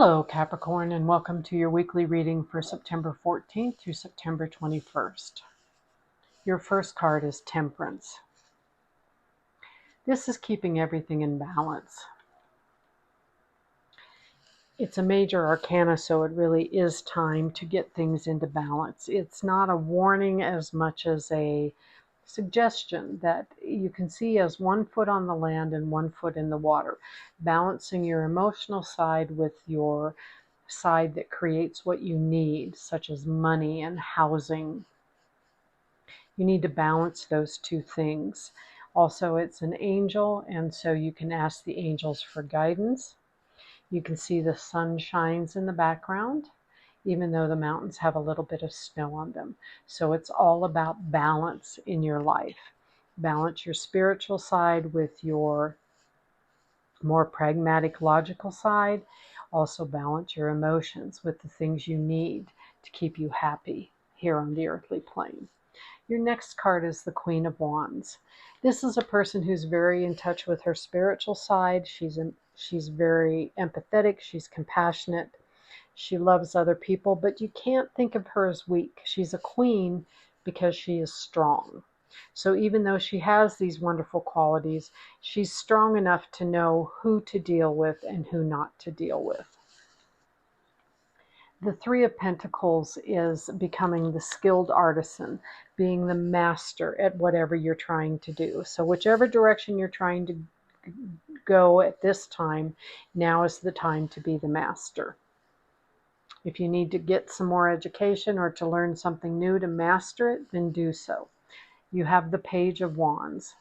Hello, Capricorn, and welcome to your weekly reading for September 14th through September 21st. Your first card is Temperance. This is keeping everything in balance. It's a major arcana, so it really is time to get things into balance. It's not a warning as much as a suggestion that you can see as one foot on the land and one foot in the water, balancing your emotional side with your side that creates what you need, such as money and housing. You need to balance those two things. Also, it's an angel, and so you can ask the angels for guidance. You can see the sun shines in the background, even though the mountains have a little bit of snow on them. So it's all about balance in your life. Balance your spiritual side with your more pragmatic, logical side. Also balance your emotions with the things you need to keep you happy here on the earthly plane. Your next card is the Queen of Wands. This is a person who's very in touch with her spiritual side. She's very empathetic. She's compassionate. She loves other people, but you can't think of her as weak. She's a queen because she is strong. So even though she has these wonderful qualities, she's strong enough to know who to deal with and who not to deal with. The Three of Pentacles is becoming the skilled artisan, being the master at whatever you're trying to do. So whichever direction you're trying to go at this time, now is the time to be the master. If you need to get some more education or to learn something new to master it, then do so. You have the Page of Wands.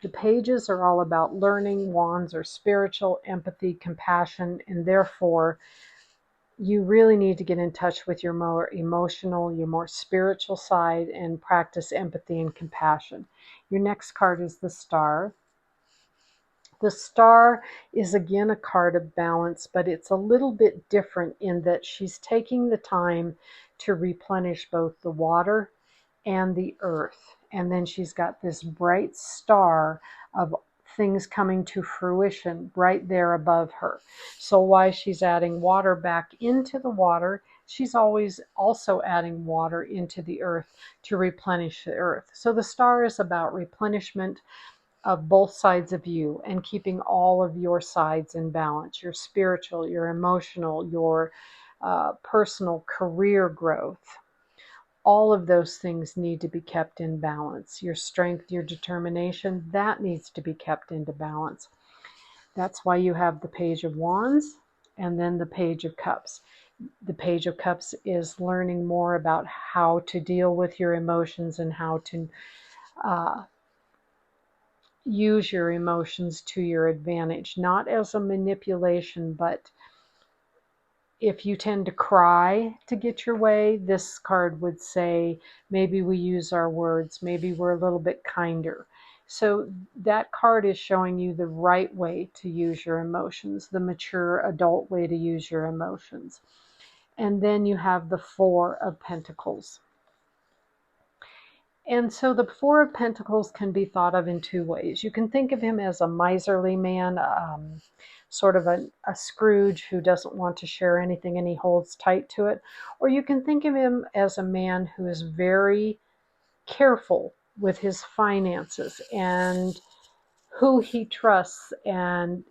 The pages are all about learning. Wands are spiritual, empathy, compassion, and therefore you really need to get in touch with your more emotional, your more spiritual side and practice empathy and compassion. Your next card is the Star. The Star is again a card of balance, but it's a little bit different in that she's taking the time to replenish both the water and the earth. And then she's got this bright star of things coming to fruition right there above her. So while she's adding water back into the water, she's always also adding water into the earth to replenish the earth. So the Star is about replenishment of both sides of you and keeping all of your sides in balance, your spiritual, your emotional, your personal career growth. All of those things need to be kept in balance. Your strength, your determination, that needs to be kept into balance. That's why you have the Page of Wands and then the Page of Cups. The Page of Cups is learning more about how to deal with your emotions and how to use your emotions to your advantage, not as a manipulation, but if you tend to cry to get your way, this card would say, maybe we use our words, maybe we're a little bit kinder. So that card is showing you the right way to use your emotions, the mature adult way to use your emotions. And then you have the Four of Pentacles. And so the Four of Pentacles can be thought of in two ways. You can think of him as a miserly man, sort of a Scrooge who doesn't want to share anything and he holds tight to it. Or you can think of him as a man who is very careful with his finances and who he trusts and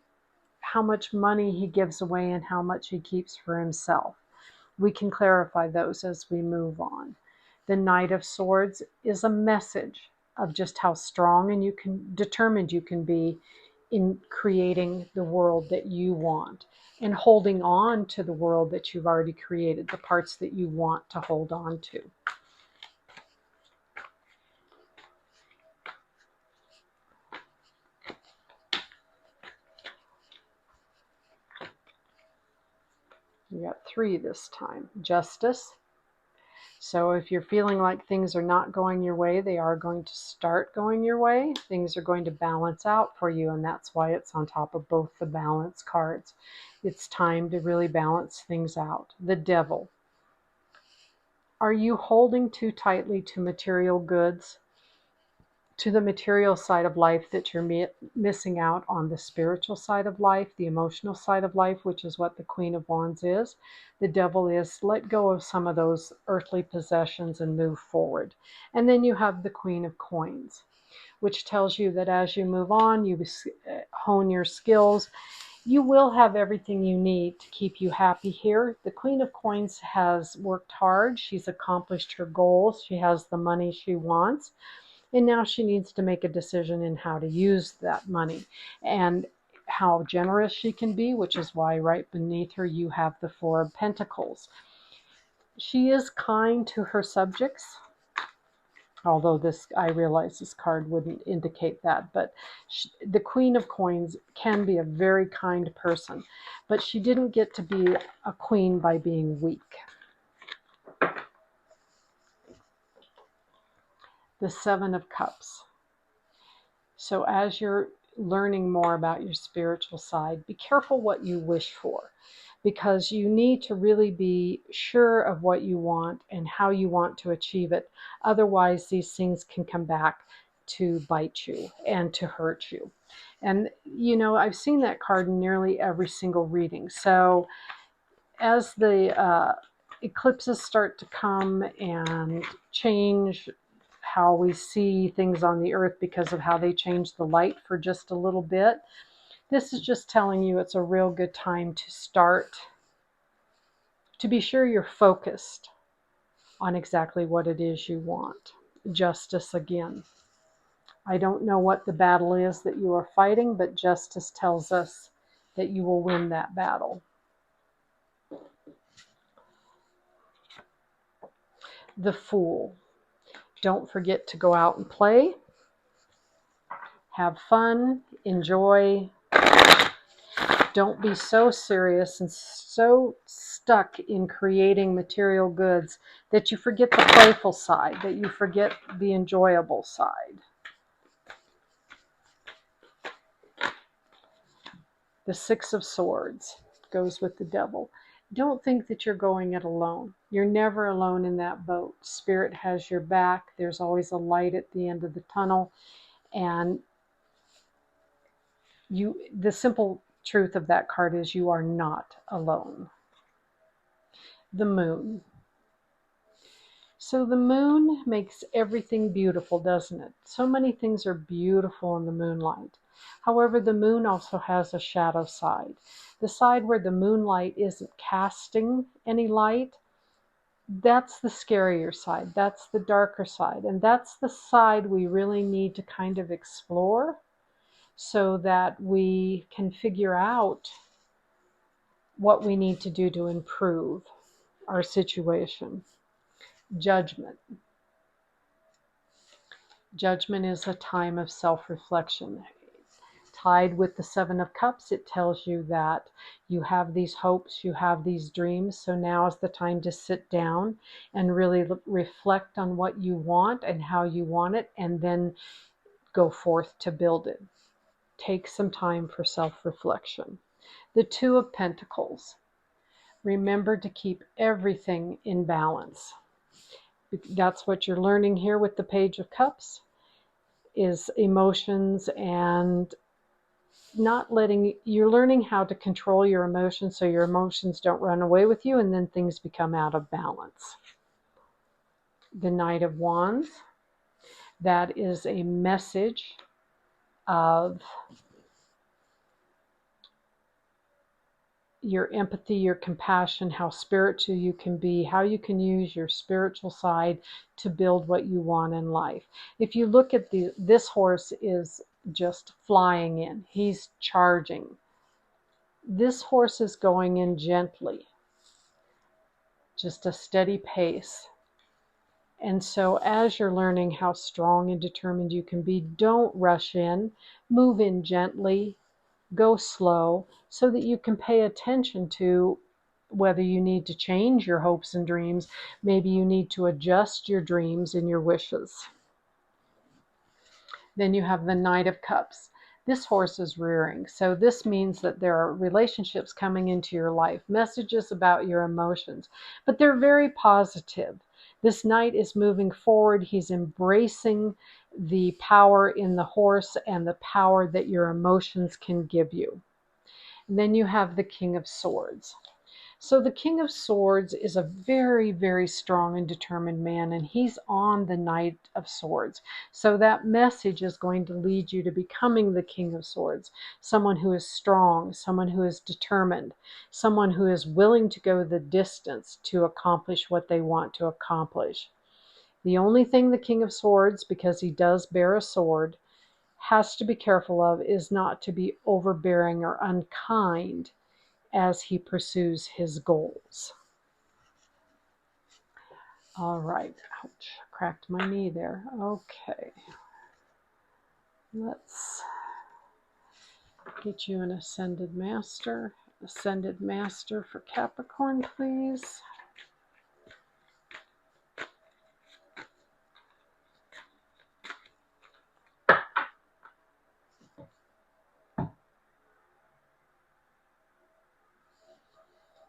how much money he gives away and how much he keeps for himself. We can clarify those as we move on. The Knight of Swords is a message of just how strong and determined you can be in creating the world that you want and holding on to the world that you've already created, the parts that you want to hold on to. You got three this time. Justice. So if you're feeling like things are not going your way, they are going to start going your way. Things are going to balance out for you, and that's why it's on top of both the balance cards. It's time to really balance things out. The Devil. Are you holding too tightly to material goods? to the material side of life that you're missing out on the spiritual side of life, the emotional side of life, which is what the Queen of Wands is. The Devil is let go of some of those earthly possessions and move forward. And then you have the Queen of Coins, which tells you that as you move on, you hone your skills, you will have everything you need to keep you happy here. The Queen of Coins has worked hard. She's accomplished her goals. She has the money she wants. And now she needs to make a decision in how to use that money and how generous she can be, which is why right beneath her you have the Four of Pentacles. She is kind to her subjects, although I realize this card wouldn't indicate that, but the Queen of Coins can be a very kind person, but she didn't get to be a queen by being weak. The Seven of Cups. So as you're learning more about your spiritual side, be careful what you wish for, because you need to really be sure of what you want and how you want to achieve it. Otherwise, these things can come back to bite you and to hurt you. And, you know, I've seen that card in nearly every single reading. So as the eclipses start to come and change how we see things on the earth because of how they change the light for just a little bit, this is just telling you it's a real good time to start to be sure you're focused on exactly what it is you want. Justice again. I don't know what the battle is that you are fighting, but justice tells us that you will win that battle. The Fool. Don't forget to go out and play. Have fun. Enjoy. Don't be so serious and so stuck in creating material goods that you forget the playful side, that you forget the enjoyable side. The Six of Swords goes with the Devil. Don't think that you're going it alone. You're never alone in that boat. Spirit has your back. There's always a light at the end of the tunnel. And the simple truth of that card is you are not alone. The Moon. So the moon makes everything beautiful, doesn't it? So many things are beautiful in the moonlight. However, the moon also has a shadow side. The side where the moonlight isn't casting any light, that's the scarier side. That's the darker side. And that's the side we really need to kind of explore so that we can figure out what we need to do to improve our situation. Judgment. Judgment is a time of self-reflection. Tied with the Seven of Cups, it tells you that you have these hopes, you have these dreams, so now is the time to sit down and really reflect on what you want and how you want it, and then go forth to build it. Take some time for self-reflection. The Two of Pentacles. Remember to keep everything in balance. That's what you're learning here with the Page of Cups, is emotions, and you're learning how to control your emotions so your emotions don't run away with you and then things become out of balance. The Knight of Wands. That is a message of your empathy, your compassion, how spiritual you can be, how you can use your spiritual side to build what you want in life. If you look at this horse is just flying in. He's charging. This horse is going in gently, just a steady pace. And so as you're learning how strong and determined you can be, don't rush in. Move in gently. Go slow so that you can pay attention to whether you need to change your hopes and dreams. Maybe you need to adjust your dreams and your wishes. Then you have the Knight of Cups. This horse is rearing. So this means that there are relationships coming into your life, messages about your emotions, but they're very positive. This knight is moving forward. He's embracing the power in the horse and the power that your emotions can give you. And then you have the King of Swords. So the King of Swords is a very, very strong and determined man, and he's on the Knight of Swords. So that message is going to lead you to becoming the King of Swords, someone who is strong, someone who is determined, someone who is willing to go the distance to accomplish what they want to accomplish. The only thing the King of Swords, because he does bear a sword, has to be careful of is not to be overbearing or unkind as he pursues his goals. All right, ouch, cracked my knee there. Okay, let's get you an Ascended Master. Ascended Master for Capricorn, please.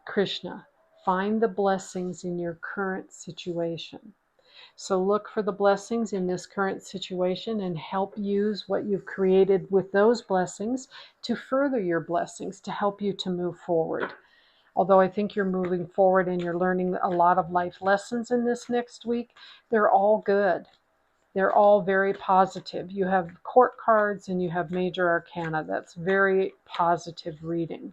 Krishna, find the blessings in your current situation. So look for the blessings in this current situation and help use what you've created with those blessings to further your blessings, to help you to move forward. Although I think you're moving forward and you're learning a lot of life lessons in this next week, they're all good. They're all very positive. You have court cards and you have major arcana. That's very positive reading.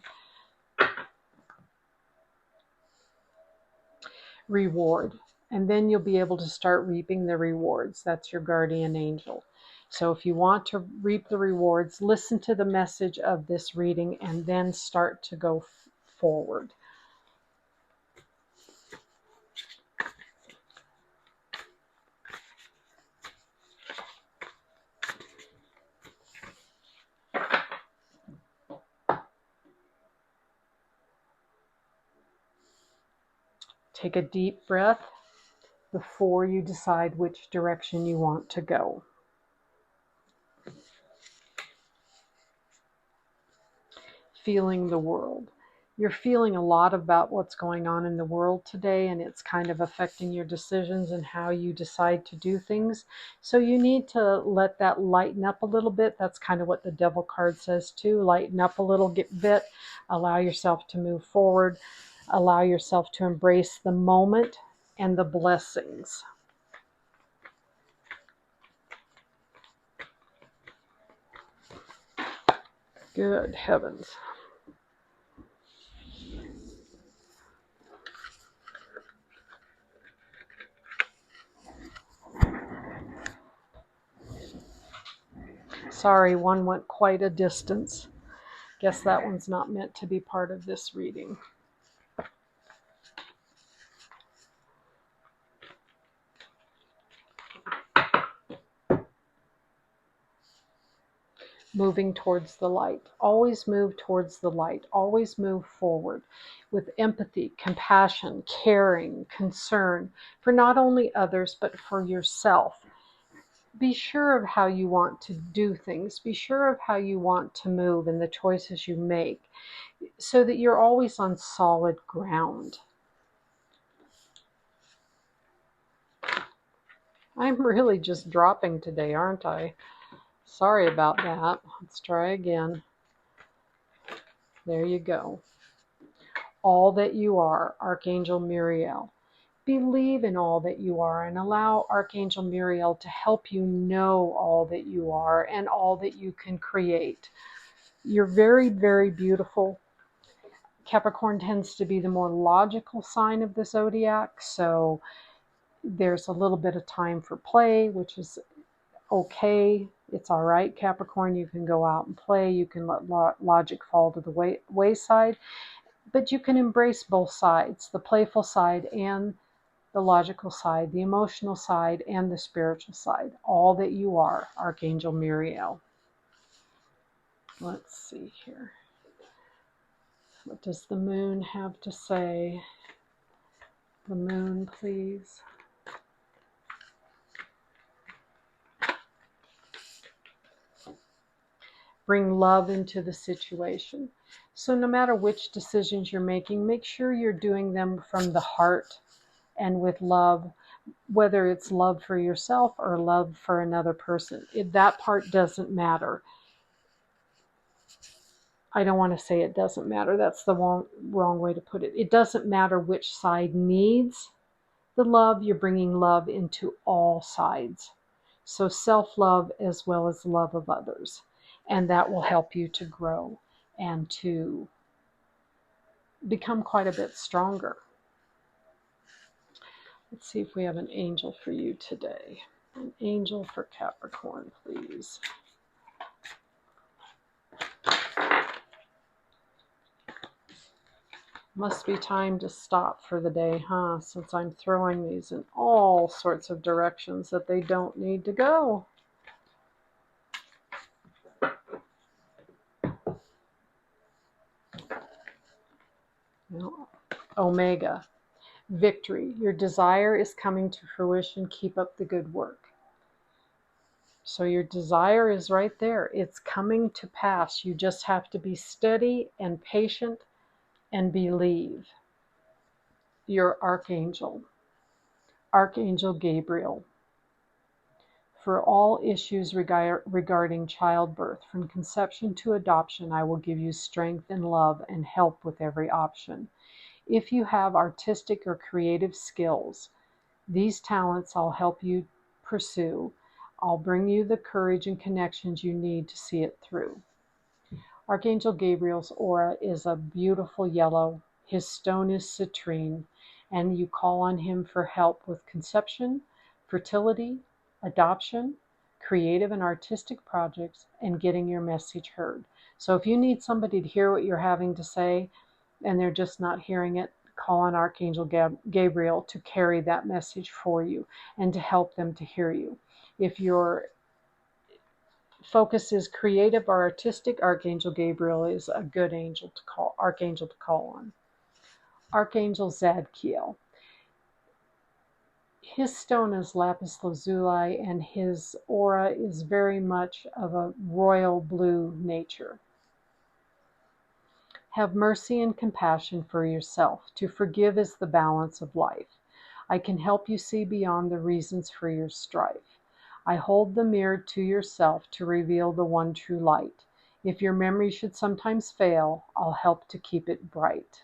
Reward. And then you'll be able to start reaping the rewards. That's your guardian angel. So if you want to reap the rewards, listen to the message of this reading and then start to go forward. Take a deep breath before you decide which direction you want to go. Feeling the world. You're feeling a lot about what's going on in the world today, and it's kind of affecting your decisions and how you decide to do things. So you need to let that lighten up a little bit. That's kind of what the Devil card says too. Lighten up a little bit. Allow yourself to move forward. Allow yourself to embrace the moment and the blessings. Good heavens. Sorry, one went quite a distance. Guess that one's not meant to be part of this reading. Moving towards the light. Always move towards the light. Always move forward with empathy, compassion, caring, concern for not only others, but for yourself. Be sure of how you want to do things. Be sure of how you want to move and the choices you make so that you're always on solid ground. I'm really just dropping today, aren't I? Sorry about that. Let's try again. There you go. All that you are, Archangel Muriel. Believe in all that you are and allow Archangel Muriel to help you know all that you are and all that you can create. You're very, very beautiful. Capricorn tends to be the more logical sign of the zodiac, so there's a little bit of time for play, which is okay. It's all right, Capricorn. You can go out and play. You can let logic fall to the wayside. But you can embrace both sides, the playful side and the logical side, the emotional side and the spiritual side. All that you are, Archangel Muriel. Let's see here. What does the moon have to say? The moon, please. Bring love into the situation. So no matter which decisions you're making, make sure you're doing them from the heart and with love. whether it's love for yourself or love for another person. That part doesn't matter. I don't want to say it doesn't matter. That's the wrong way to put it. It doesn't matter which side needs the love. You're bringing love into all sides. So self-love as well as love of others. And that will help you to grow and to become quite a bit stronger. Let's see if we have an angel for you today. An angel for Capricorn, please. Must be time to stop for the day, huh? Since I'm throwing these in all sorts of directions that they don't need to go. Omega, victory. Your desire is coming to fruition. Keep up the good work. So your desire is right there. It's coming to pass. You just have to be steady and patient and believe. Your archangel, Archangel Gabriel. For all issues regarding childbirth, from conception to adoption, I will give you strength and love and help with every option. If you have artistic or creative skills, these talents I'll help you pursue. I'll bring you the courage and connections you need to see it through. Archangel Gabriel's aura is a beautiful yellow. His stone is citrine, and you call on him for help with conception, fertility, adoption, creative and artistic projects, and getting your message heard. So if you need somebody to hear what you're having to say and they're just not hearing it, call on Archangel Gabriel to carry that message for you and to help them to hear you. If your focus is creative or artistic, Archangel Gabriel is a good archangel to call on. Archangel Zadkiel. His stone is lapis lazuli, and his aura is very much of a royal blue nature. Have mercy and compassion for yourself. To forgive is the balance of life. I can help you see beyond the reasons for your strife. I hold the mirror to yourself to reveal the one true light. If your memory should sometimes fail, I'll help to keep it bright.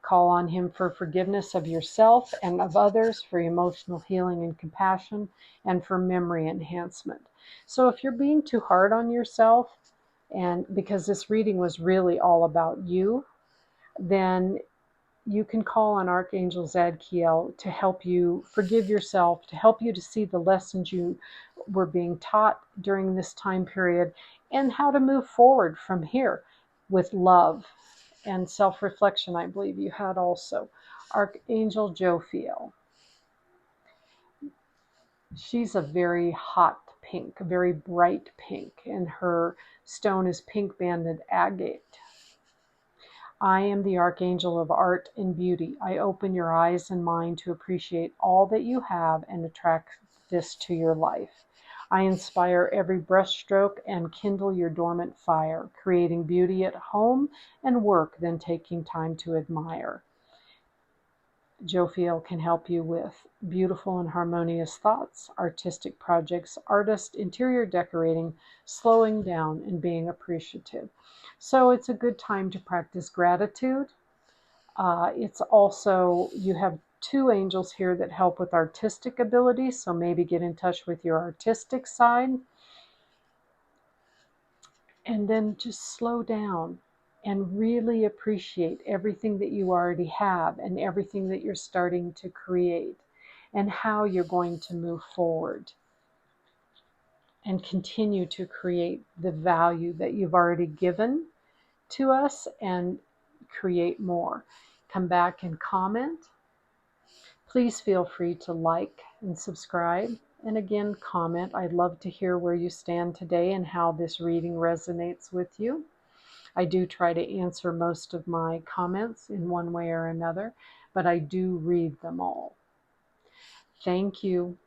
Call on him for forgiveness of yourself and of others, for emotional healing and compassion, and for memory enhancement. So if you're being too hard on yourself, and because this reading was really all about you, then you can call on Archangel Zadkiel to help you forgive yourself, to help you to see the lessons you were being taught during this time period, and how to move forward from here with love and self-reflection. I believe you had also. Archangel Jophiel. She's a very hot pink, a very bright pink, and her stone is pink banded agate. I am the Archangel of Art and Beauty. I open your eyes and mind to appreciate all that you have and attract this to your life. I inspire every brushstroke and kindle your dormant fire, creating beauty at home and work, then taking time to admire. Jophiel can help you with beautiful and harmonious thoughts, artistic projects, artist, interior decorating, slowing down, and being appreciative. So it's a good time to practice gratitude. It's also, you have two angels here that help with artistic abilities, so maybe get in touch with your artistic side. And then just slow down and really appreciate everything that you already have and everything that you're starting to create and how you're going to move forward and continue to create the value that you've already given to us and create more. Come back and comment. Please feel free to like and subscribe. And again, comment. I'd love to hear where you stand today and how this reading resonates with you. I do try to answer most of my comments in one way or another, but I do read them all. Thank you.